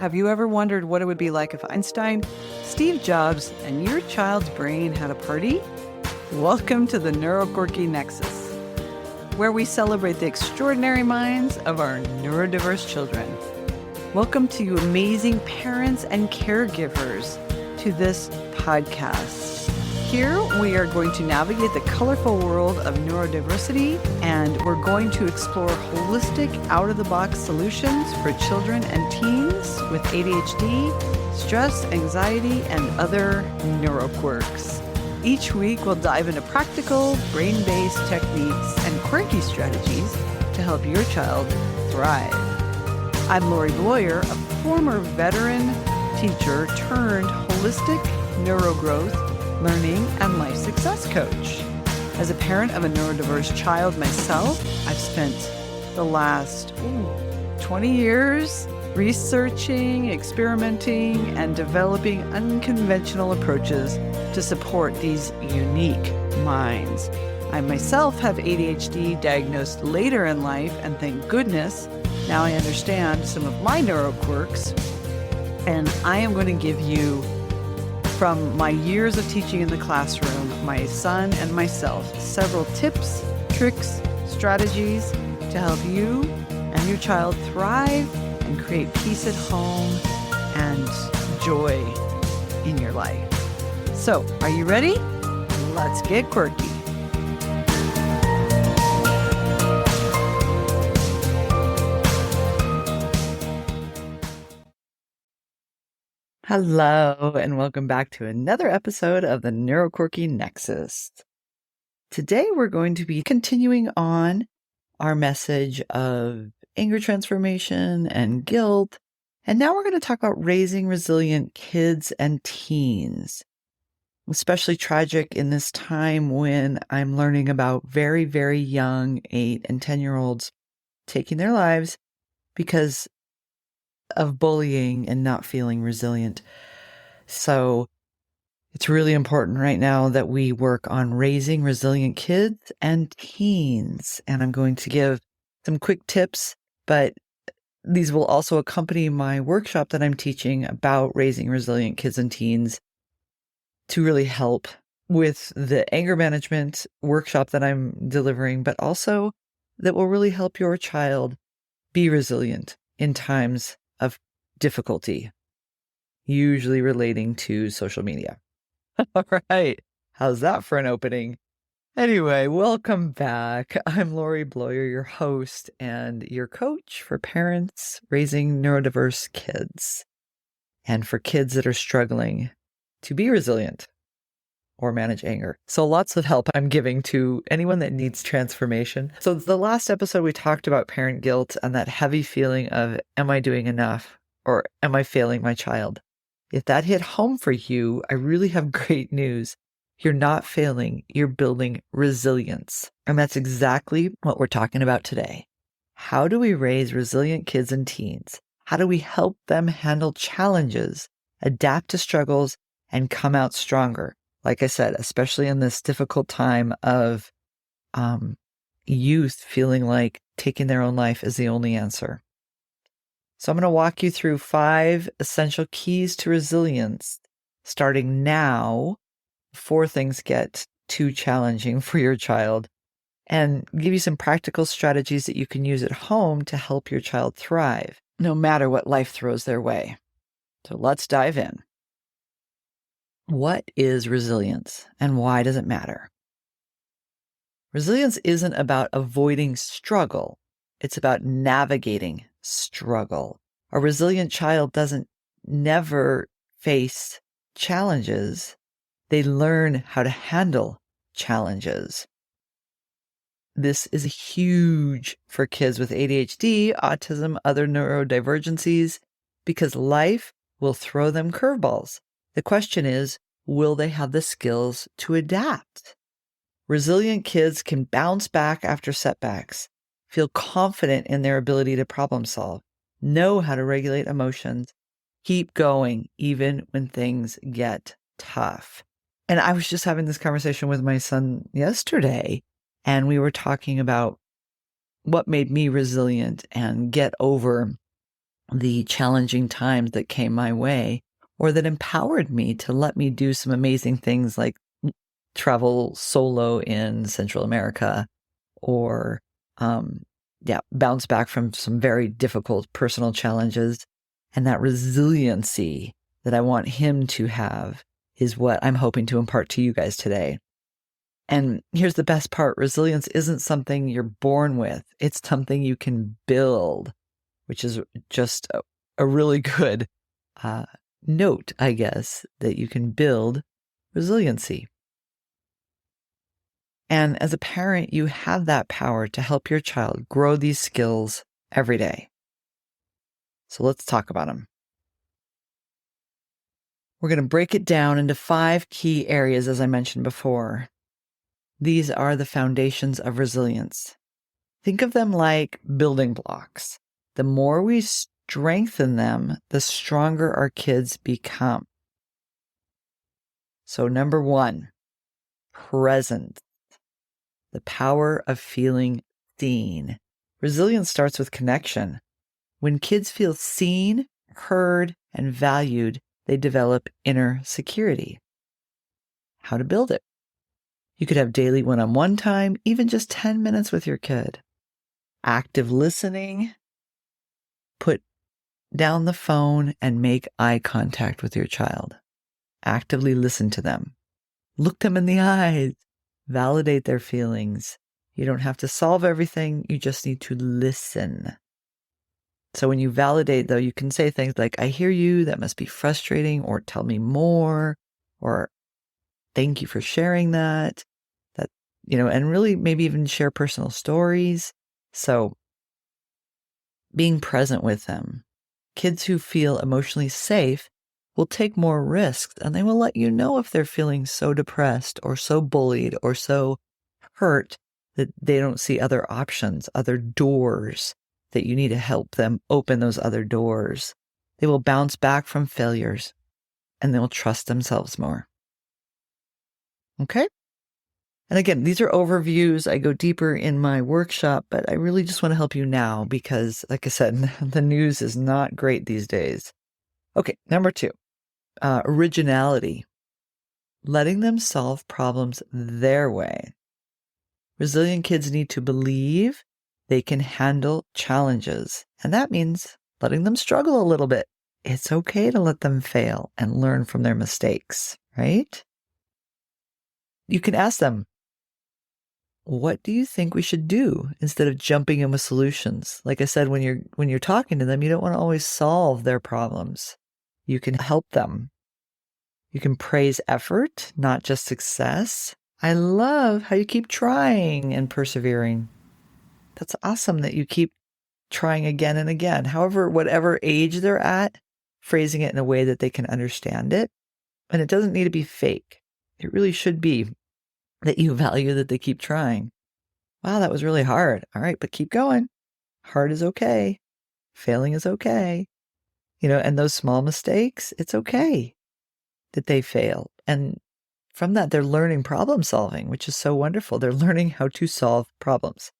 Have you ever wondered what it would be like if Einstein, Steve Jobs, and your child's brain had a party? Welcome to the Neuroquirky Nexus, where we celebrate the extraordinary minds of our neurodiverse children. Welcome to you amazing parents and caregivers to this podcast. Here we are going to navigate the colorful world of neurodiversity, and we're going to explore holistic, out-of-the-box solutions for children and teens with ADHD, stress, anxiety, and other neuroquirks. Each week we'll dive into practical, brain-based techniques and quirky strategies to help your child thrive. I'm Lori Bloyer, a former veteran teacher turned holistic neurogrowth, learning, and life success coach. As a parent of a neurodiverse child myself, I've spent the last 20 years researching, experimenting, and developing unconventional approaches to support these unique minds. I myself have ADHD diagnosed later in life, and thank goodness, now I understand some of my neuroquirks, and I am going to give you, from my years of teaching in the classroom, my son and myself, several tips, tricks, strategies to help you and your child thrive and create peace at home and joy in your life. So, are you ready? Let's get quirky. Hello, and welcome back to another episode of the Neuroquirky Nexus. Today, we're going to be continuing on our message of anger transformation and guilt. And now we're going to talk about raising resilient kids and teens. Especially tragic in this time when I'm learning about very, very young 8 and 10-year-olds taking their lives because of bullying and not feeling resilient. So it's really important right now that we work on raising resilient kids and teens. And I'm going to give some quick tips, but these will also accompany my workshop that I'm teaching about raising resilient kids and teens to really help with the anger management workshop that I'm delivering, but also that will really help your child be resilient in times of difficulty, usually relating to social media. All right. How's that for an opening? Anyway, welcome back. I'm Lori Bloyer, your host and your coach for parents raising neurodiverse kids and for kids that are struggling to be resilient or manage anger. So lots of help I'm giving to anyone that needs transformation. So the last episode, we talked about parent guilt and that heavy feeling of, am I doing enough or am I failing my child? If that hit home for you, I really have great news. You're not failing, you're building resilience. And that's exactly what we're talking about today. How do we raise resilient kids and teens? How do we help them handle challenges, adapt to struggles, and come out stronger? Like I said, especially in this difficult time of youth feeling like taking their own life is the only answer. So I'm going to walk you through 5 essential keys to resilience, starting now, before things get too challenging for your child, and give you some practical strategies that you can use at home to help your child thrive, no matter what life throws their way. So let's dive in. What is resilience and why does it matter? Resilience isn't about avoiding struggle. It's about navigating struggle. A resilient child doesn't never face challenges. They learn how to handle challenges. This is huge for kids with ADHD, autism, other neurodivergencies, because life will throw them curveballs. The question is, will they have the skills to adapt? Resilient kids can bounce back after setbacks, feel confident in their ability to problem solve, know how to regulate emotions, keep going even when things get tough. And I was just having this conversation with my son yesterday, and we were talking about what made me resilient and get over the challenging times that came my way, or that empowered me to let me do some amazing things like travel solo in Central America, or bounce back from some very difficult personal challenges. And that resiliency that I want him to have is what I'm hoping to impart to you guys today. And here's the best part. Resilience isn't something you're born with. It's something you can build, which is just a really good note, I guess, that you can build resiliency. And as a parent, you have that power to help your child grow these skills every day. So let's talk about them. We're going to break it down into 5 key areas, as I mentioned before. These are the foundations of resilience. Think of them like building blocks. The more we strengthen them, the stronger our kids become. So number 1, presence. The power of feeling seen. Resilience starts with connection. When kids feel seen, heard, and valued, they develop inner security. How to build it? You could have daily one-on-one time, even just 10 minutes with your kid. Active listening. Put down the phone and make eye contact with your child. Actively listen to them. Look them in the eyes. Validate their feelings. You don't have to solve everything. You just need to listen. So when you validate, though, you can say things like, I hear you, that must be frustrating, or tell me more, or thank you for sharing that, and really maybe even share personal stories. So being present with them. Kids who feel emotionally safe will take more risks, and they will let you know if they're feeling so depressed or so bullied or so hurt that they don't see other options, other doors, that you need to help them open those other doors. They will bounce back from failures, and they'll trust themselves more. Okay? And again, these are overviews. I go deeper in my workshop, but I really just want to help you now because, like I said, the news is not great these days. Okay, number 2, originality. Letting them solve problems their way. Resilient kids need to believe they can handle challenges, and that means letting them struggle a little bit. It's okay to let them fail and learn from their mistakes, right? You can ask them, what do you think we should do, instead of jumping in with solutions? Like I said, when you're talking to them, you don't want to always solve their problems. You can help them. You can praise effort, not just success. I love how you keep trying and persevering. That's awesome that you keep trying again and again. However, whatever age they're at, phrasing it in a way that they can understand it. And it doesn't need to be fake. It really should be that you value that they keep trying. Wow, that was really hard. All right, but keep going. Hard is okay. Failing is okay. And those small mistakes, it's okay that they fail. And from that, they're learning problem solving, which is so wonderful. They're learning how to solve problems.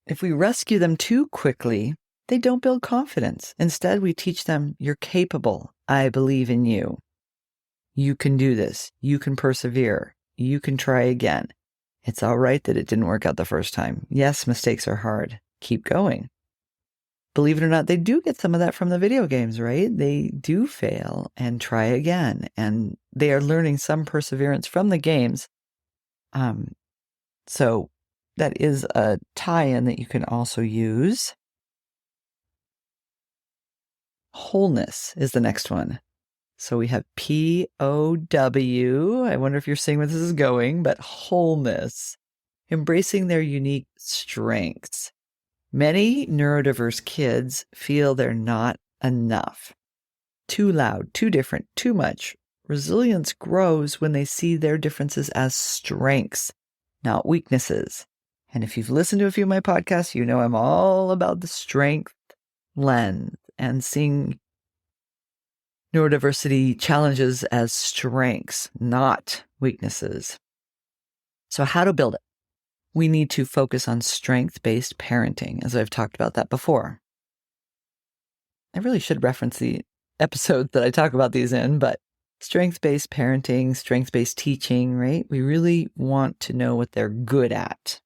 If we rescue them too quickly, they don't build confidence. Instead, we teach them, you're capable. I believe in you. You can do this. You can persevere. You can try again. It's all right that it didn't work out the first time. Yes, mistakes are hard. Keep going. Believe it or not, they do get some of that from the video games, right? They do fail and try again. And they are learning some perseverance from the games. So that is a tie-in that you can also use. Wholeness is the next one. So we have POW. I wonder if you're seeing where this is going, but wholeness. Embracing their unique strengths. Many neurodiverse kids feel they're not enough. Too loud, too different, too much. Resilience grows when they see their differences as strengths, not weaknesses. And if you've listened to a few of my podcasts, you know I'm all about the strength lens and seeing neurodiversity challenges as strengths, not weaknesses. So how to build it? We need to focus on strength-based parenting, as I've talked about that before. I really should reference the episode that I talk about these in, but strengths-based parenting, strengths-based teaching, right? We really want to know what they're good at.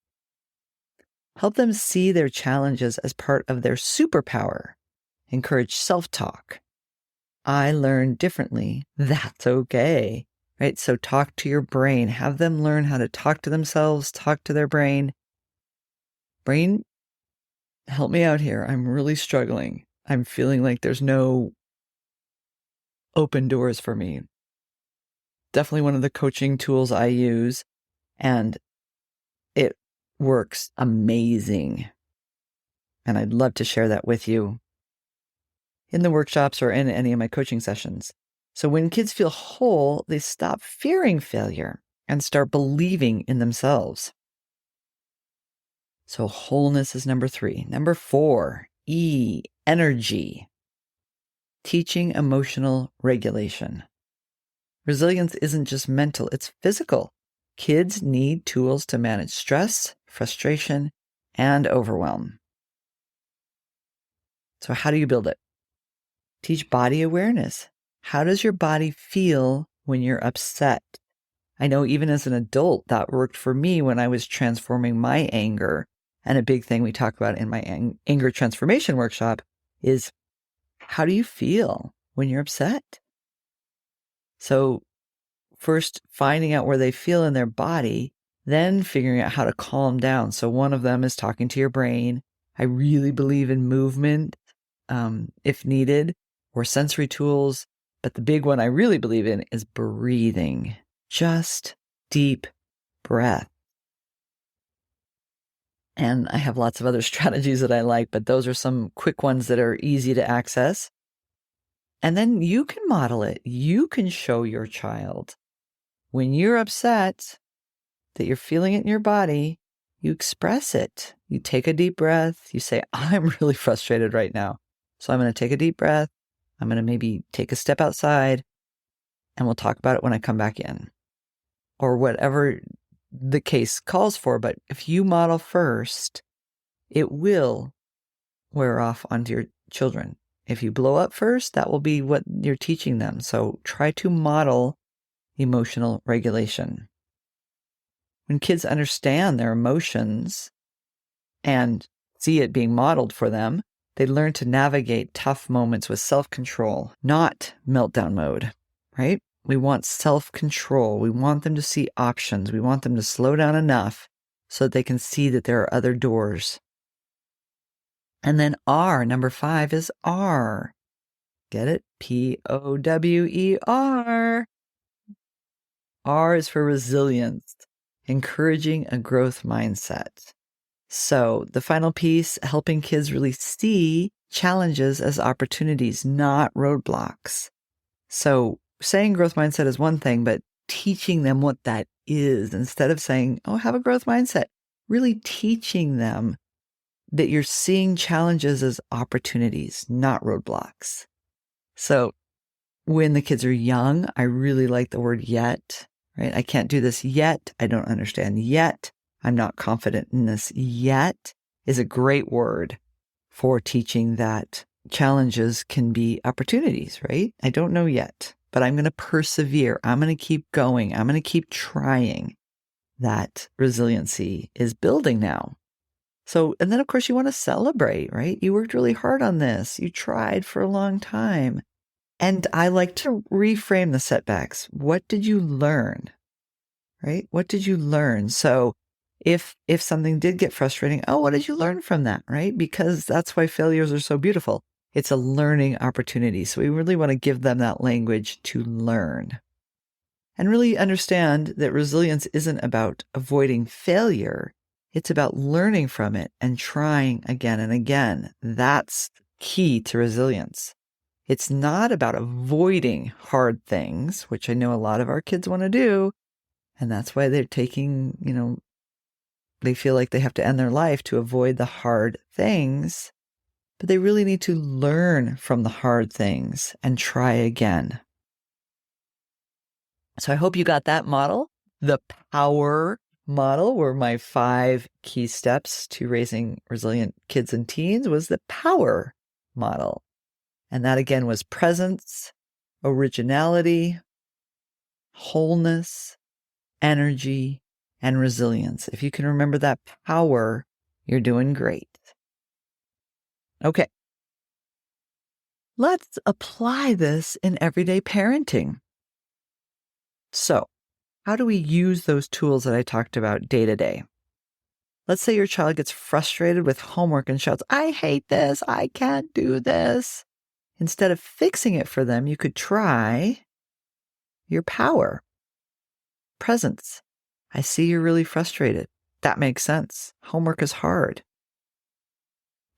Help them see their challenges as part of their superpower. Encourage self-talk. I learn differently. That's okay, right? So talk to your brain. Have them learn how to talk to themselves, talk to their brain. Brain, help me out here. I'm really struggling. I'm feeling like there's no open doors for me. Definitely one of the coaching tools I use, and it works amazing. And I'd love to share that with you in the workshops or in any of my coaching sessions. So when kids feel whole, they stop fearing failure and start believing in themselves. So wholeness is number 3. Number 4, E, energy. Teaching emotional regulation. Resilience isn't just mental, it's physical. Kids need tools to manage stress, frustration, and overwhelm. So how do you build it? Teach body awareness. How does your body feel when you're upset? I know even as an adult, that worked for me when I was transforming my anger. And a big thing we talk about in my anger transformation workshop is, how do you feel when you're upset? So first finding out where they feel in their body, then figuring out how to calm down. So one of them is talking to your brain. I really believe in movement, if needed, or sensory tools. But the big one I really believe in is breathing. Just deep breath. And I have lots of other strategies that I like, but those are some quick ones that are easy to access. And then you can model it. You can show your child when you're upset that you're feeling it in your body, you express it. You take a deep breath. You say, I'm really frustrated right now. So I'm going to take a deep breath. I'm going to maybe take a step outside and we'll talk about it when I come back in, or whatever the case calls for. But if you model first, it will wear off onto your children. If you blow up first, that will be what you're teaching them. So try to model emotional regulation. When kids understand their emotions and see it being modeled for them, they learn to navigate tough moments with self-control, not meltdown mode, right? We want self-control. We want them to see options. We want them to slow down enough so that they can see that there are other doors. And then R, number 5 is R. Get it? POWER. R is for resilience, encouraging a growth mindset. So the final piece, helping kids really see challenges as opportunities, not roadblocks. So saying growth mindset is one thing, but teaching them what that is, instead of saying, oh, have a growth mindset, really teaching them that you're seeing challenges as opportunities, not roadblocks. So when the kids are young, I really like the word yet, right? I can't do this yet. I don't understand yet. I'm not confident in this yet is a great word for teaching that challenges can be opportunities, right? I don't know yet, but I'm going to persevere. I'm going to keep going. I'm going to keep trying. That resiliency is building now. So, and then of course you want to celebrate, right? You worked really hard on this. You tried for a long time. And I like to reframe the setbacks. What did you learn? Right? What did you learn? So if something did get frustrating, oh, what did you learn from that? Right? Because that's why failures are so beautiful. It's a learning opportunity. So we really want to give them that language to learn. And really understand that resilience isn't about avoiding failure. It's about learning from it and trying again and again. That's key to resilience. It's not about avoiding hard things, which I know a lot of our kids want to do. And that's why they're taking, they feel like they have to end their life to avoid the hard things. But they really need to learn from the hard things and try again. So I hope you got that model. The power model were my 5 key steps to raising resilient kids and teens was the power model. And that again was presence, originality, wholeness, energy, and resilience. If you can remember that power, you're doing great. Okay. Let's apply this in everyday parenting. So, how do we use those tools that I talked about day to day? Let's say your child gets frustrated with homework and shouts, "I hate this, I can't do this." Instead of fixing it for them, you could try your power. Presence. I see you're really frustrated. That makes sense. Homework is hard.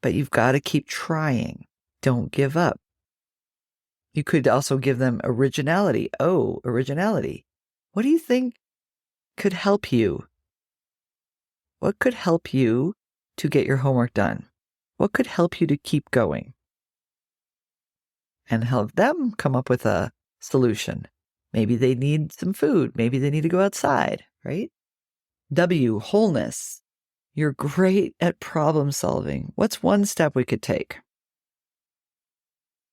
But you've got to keep trying. Don't give up. You could also give them originality. Oh, originality. What do you think could help you? What could help you to get your homework done? What could help you to keep going? And help them come up with a solution. Maybe they need some food. Maybe they need to go outside, right? W, wholeness. You're great at problem solving. What's one step we could take?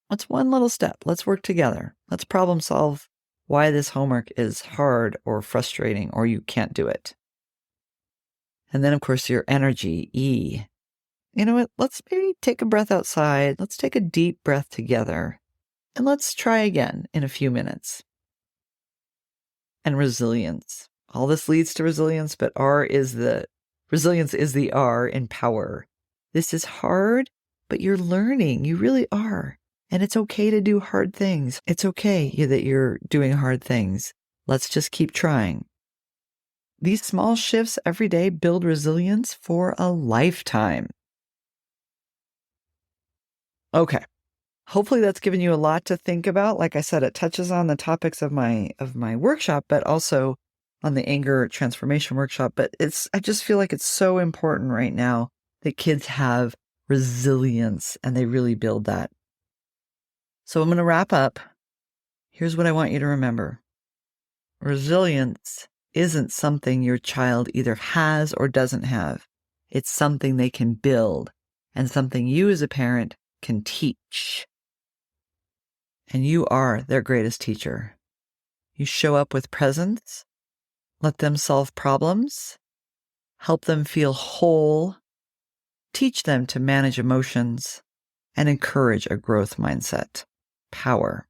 What's one little step? Let's work together. Let's problem solve why this homework is hard or frustrating or you can't do it. And then, of course, your energy, E. You know what? Let's maybe take a breath outside. Let's take a deep breath together. And let's try again in a few minutes. And resilience. All this leads to resilience, but resilience is the R in power. This is hard, but you're learning. You really are. And it's okay to do hard things. It's okay that you're doing hard things. Let's just keep trying. These small shifts every day build resilience for a lifetime. Okay. Hopefully that's given you a lot to think about. Like I said, it touches on the topics of my workshop, but also on the anger transformation workshop. But I just feel like it's so important right now that kids have resilience and they really build that. So I'm going to wrap up. Here's what I want you to remember. Resilience isn't something your child either has or doesn't have. It's something they can build and something you as a parent can teach. And you are their greatest teacher. You show up with presence, let them solve problems, help them feel whole, teach them to manage emotions, and encourage a growth mindset. Power.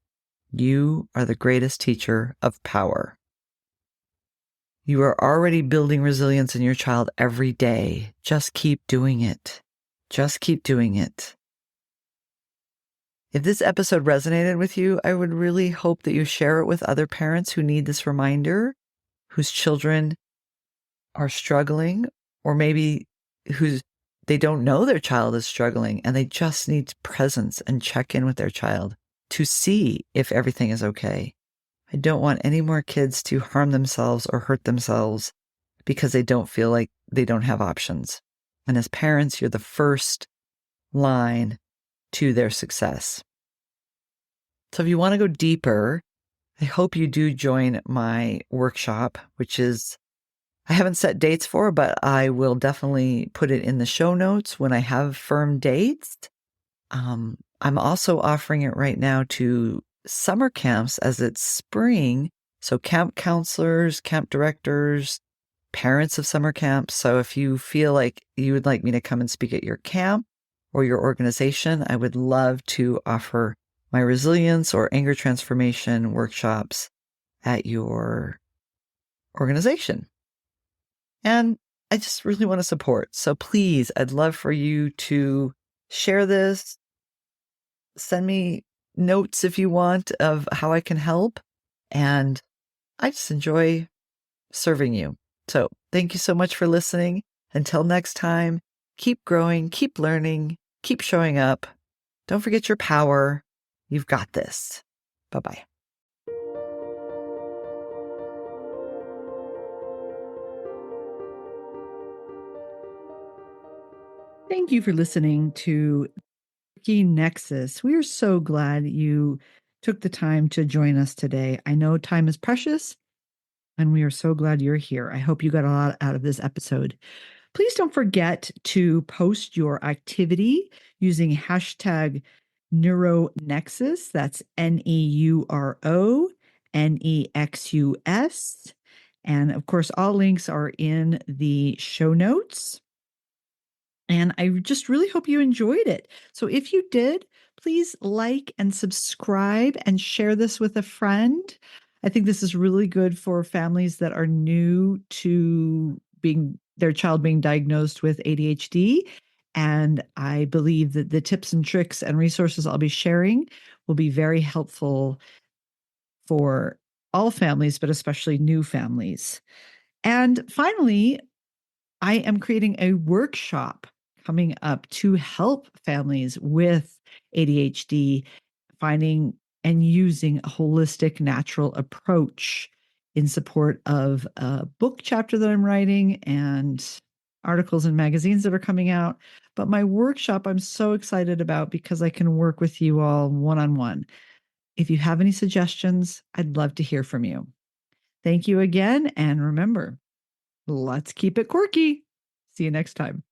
You are the greatest teacher of power. You are already building resilience in your child every day. Just keep doing it. Just keep doing it. If this episode resonated with you, I would really hope that you share it with other parents who need this reminder, whose children are struggling, or maybe they don't know their child is struggling and they just need presence and check in with their child to see if everything is okay. I don't want any more kids to harm themselves or hurt themselves because they don't feel like they don't have options. And as parents, you're the first line to their success. So if you want to go deeper, I hope you do join my workshop, which is, I haven't set dates for, but I will definitely put it in the show notes when I have firm dates. I'm also offering it right now to summer camps as it's spring. So camp counselors, camp directors, parents of summer camps. So if you feel like you would like me to come and speak at your camp or your organization, I would love to offer my resilience or anger transformation workshops at your organization. And I just really want to support. So please, I'd love for you to share this. Send me notes if you want of how I can help. And I just enjoy serving you. So thank you so much for listening. Until next time, keep growing, keep learning, keep showing up. Don't forget your power. You've got this. Bye-bye. Thank you for listening to Key Nexus. We are so glad you took the time to join us today. I know time is precious, and we are so glad you're here. I hope you got a lot out of this episode. Please don't forget to post your activity using hashtag Neuronexus. That's NeuroNexus. And of course, all links are in the show notes. And I just really hope you enjoyed it. So if you did, please like and subscribe and share this with a friend. I think this is really good for families that are new to being their child being diagnosed with ADHD. And I believe that the tips and tricks and resources I'll be sharing will be very helpful for all families, but especially new families. And finally, I am creating a workshop coming up to help families with ADHD finding and using a holistic, natural approach in support of a book chapter that I'm writing and articles and magazines that are coming out. But my workshop, I'm so excited about because I can work with you all one on one. If you have any suggestions, I'd love to hear from you. Thank you again. And remember, let's keep it quirky. See you next time.